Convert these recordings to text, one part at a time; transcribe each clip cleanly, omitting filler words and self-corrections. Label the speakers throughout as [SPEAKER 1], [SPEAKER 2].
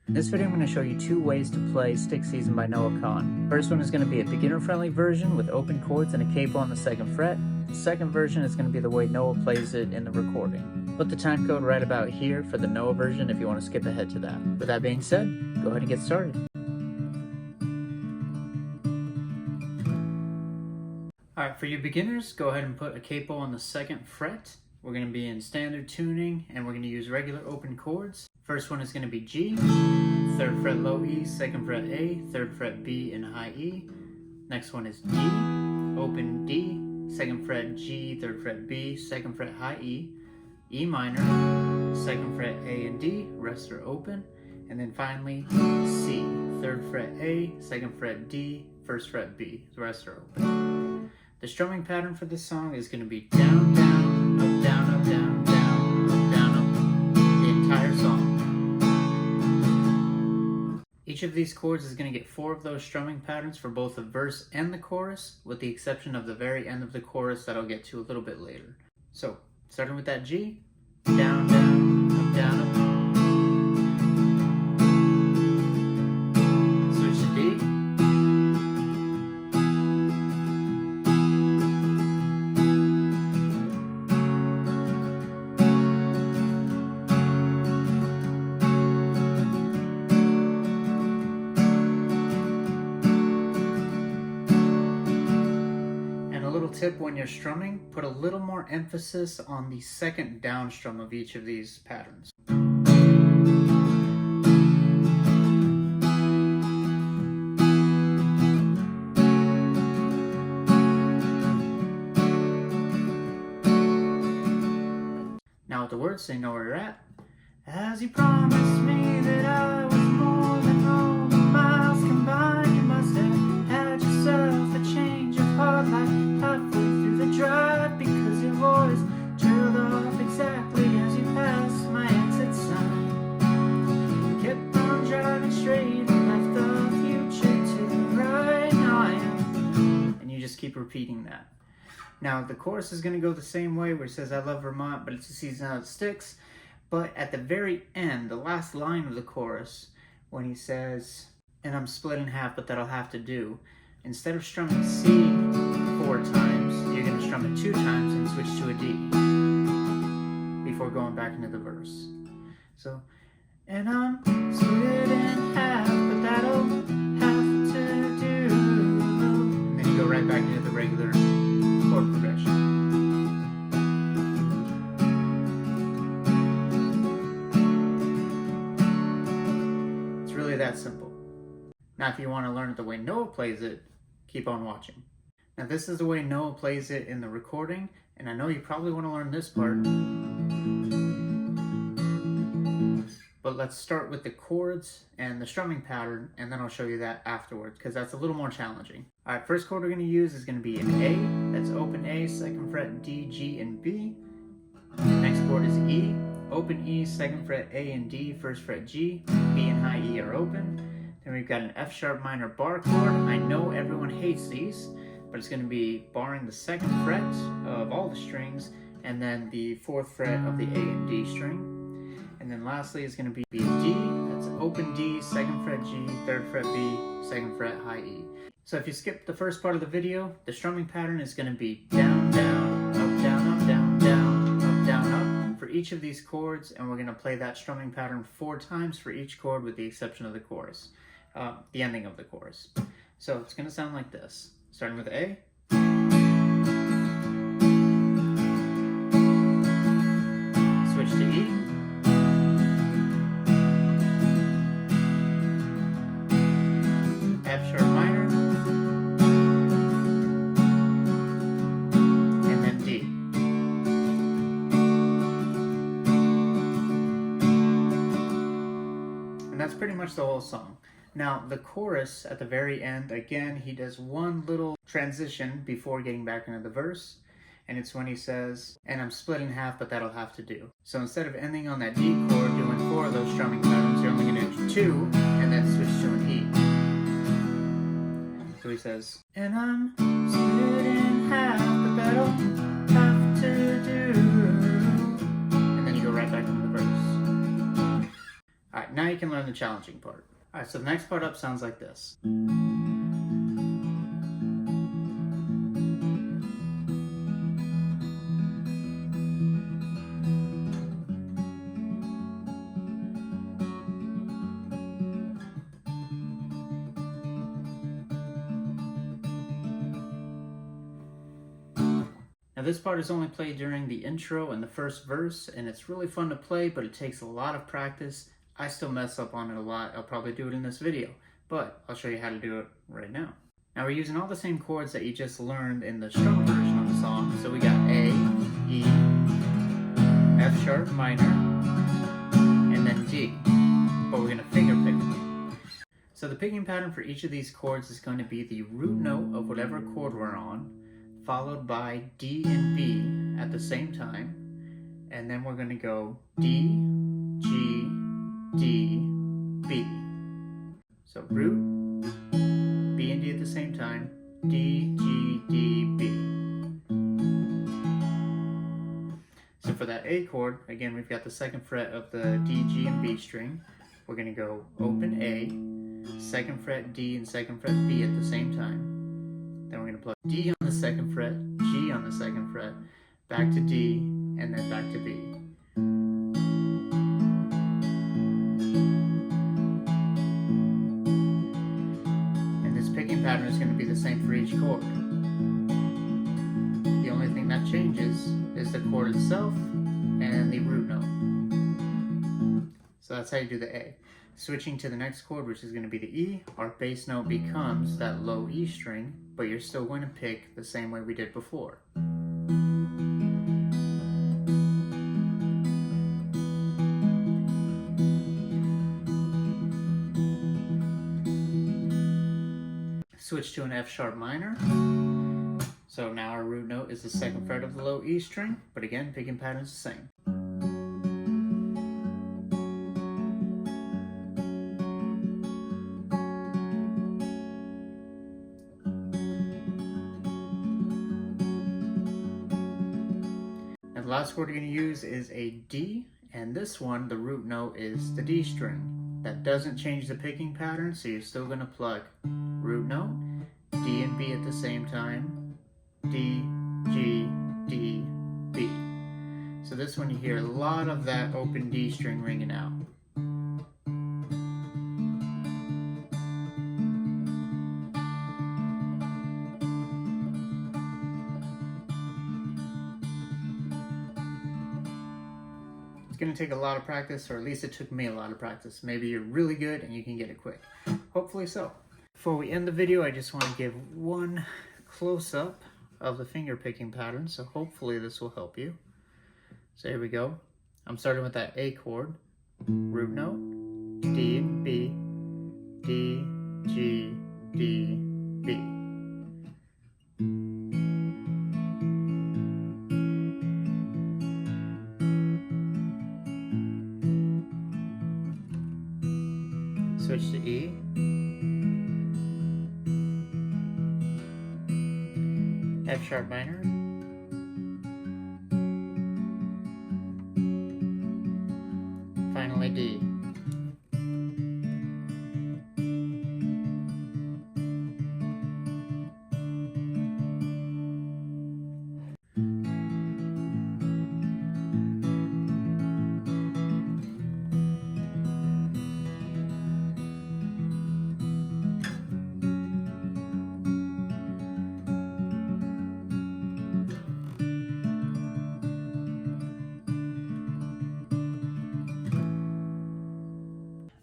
[SPEAKER 1] In this video, I'm going to show you two ways to play Stick Season by Kahan. First one is going to be a beginner-friendly version with open chords and a capo on the 2nd fret. The second version is going to be the way Noah plays it in the recording. Put the time code right about here for the Noah version if you want to skip ahead to that. With that being said, go ahead and get started. Alright, for you beginners, go ahead and put a capo on the 2nd fret. We're going to be in standard tuning and we're going to use regular open chords. First one is going to be G, 3rd fret low E, 2nd fret A, 3rd fret B and high E. Next one is D, open D, 2nd fret G, 3rd fret B, 2nd fret high E, E minor, 2nd fret A and D, rest are open. And then finally C, 3rd fret A, 2nd fret D, 1st fret B, the rest are open. The strumming pattern for this song is going to be down, down, up, down, up, down, down, up, down, up, the entire song. Each of these chords is going to get 4 of those strumming patterns for both the verse and the chorus, with the exception of the very end of the chorus that I'll get to a little bit later. So, starting with that G, down, down, up, down, up. Switch to D. Tip when you're strumming, put a little more emphasis on the second down strum of each of these patterns. Now with the words, so you know where you're at. As you promised me that I was more than all the miles combined, you must have had yourself a change of heart like halfway through the drive, because your voice trailed off exactly as you passed my exit sign. Kept on driving straight and left the future to the right. Now I am. And you just keep repeating that. Now the chorus is going to go the same way, where it says I love Vermont, but it's a season how it sticks. But at the very end, the last line of the chorus, when he says, and I'm split in half, but that'll have to do, instead of strumming C 4 times, you're going to strum it 2 times and switch to a D before going back into the verse. So, and I'm split in half, but that'll have to do. And then you go right back into the regular chord progression. It's really that simple. Now, if you want to learn it the way Noah plays it, keep on watching. Now, this is the way Noah plays it in the recording, and I know you probably want to learn this part. But let's start with the chords and the strumming pattern, and then I'll show you that afterwards, because that's a little more challenging. Alright, first chord we're going to use is going to be an A, that's open A, 2nd fret D, G, and B. Next chord is E, open E, 2nd fret A and D, 1st fret G, B and high E are open. Then we've got an F sharp minor bar chord. I know everyone hates these, but it's going to be barring the 2nd fret of all the strings, and then the 4th fret of the A and D string. And then lastly is going to be a D, that's open D, 2nd fret G, 3rd fret B, 2nd fret high E. So if you skip the first part of the video, the strumming pattern is going to be down, down, up, down, up, down, down, up, down, up for each of these chords, and we're going to play that strumming pattern 4 times for each chord with the exception of the chorus, the ending of the chorus. So it's going to sound like this, starting with A. Switch to E. F sharp minor, and then D. And that's pretty much the whole song. Now, the chorus at the very end, again, he does one little transition before getting back into the verse, and it's when he says, and I'm split in half, but that'll have to do. So instead of ending on that D chord, doing 4 of those strumming patterns, you're only going to do 2, and then switch to an E. So he says, and I'm split in half, but that'll have to do. And then you go right back into the verse. Alright, now you can learn the challenging part. Alright, so the next part up sounds like this. Now this part is only played during the intro and the first verse, and it's really fun to play, but it takes a lot of practice. I still mess up on it a lot. I'll probably do it in this video, but I'll show you how to do it right now. Now we're using all the same chords that you just learned in the strum version of the song. So we got A, E, F sharp minor, and then D, but we're gonna finger pick them. So the picking pattern for each of these chords is going to be the root note of whatever chord we're on, followed by D and B at the same time, and then we're going to go D, G, D, B. So root, B and D at the same time, D, G, D, B. So for that A chord, again we've got the second fret of the D, G, and B string. We're going to go open A, second fret D, and second fret B at the same time. Then we're going to plug D on the second fret, G on the second fret, back to D, and then back to B. And this picking pattern is going to be the same for each chord. The only thing that changes is the chord itself and the root note. So that's how you do the A. Switching to the next chord, which is going to be the E, our bass note becomes that low E string, but you're still going to pick the same way we did before. Switch to an F sharp minor. So now our root note is the second fret of the low E string, but again, picking pattern is the same. The last chord you're going to use is a D, and this one, the root note, is the D string. That doesn't change the picking pattern, so you're still going to plug root note, D and B at the same time, D, G, D, B. So this one you hear a lot of that open D string ringing out. It's going to take a lot of practice, or at least it took me a lot of practice. Maybe you're really good and you can get it quick. Hopefully so. Before we end the video, I just want to give one close-up of the finger picking pattern, so hopefully this will help you. So here we go. I'm starting with that A chord, root note, D and B, D, G, D, B. Switch to E, F sharp minor, finally D.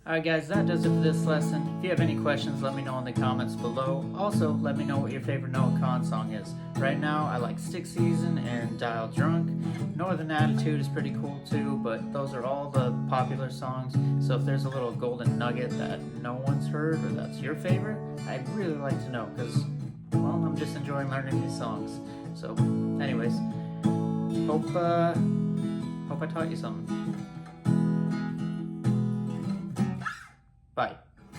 [SPEAKER 1] Alright guys, that does it for this lesson. If you have any questions, let me know in the comments below. Also, let me know what your favorite Noah Kahan song is. Right now, I like Stick Season and Dial Drunk. Northern Attitude is pretty cool too, but those are all the popular songs. So if there's a little golden nugget that no one's heard or that's your favorite, I'd really like to know because, well, I'm just enjoying learning these songs. So anyways, hope I taught you something.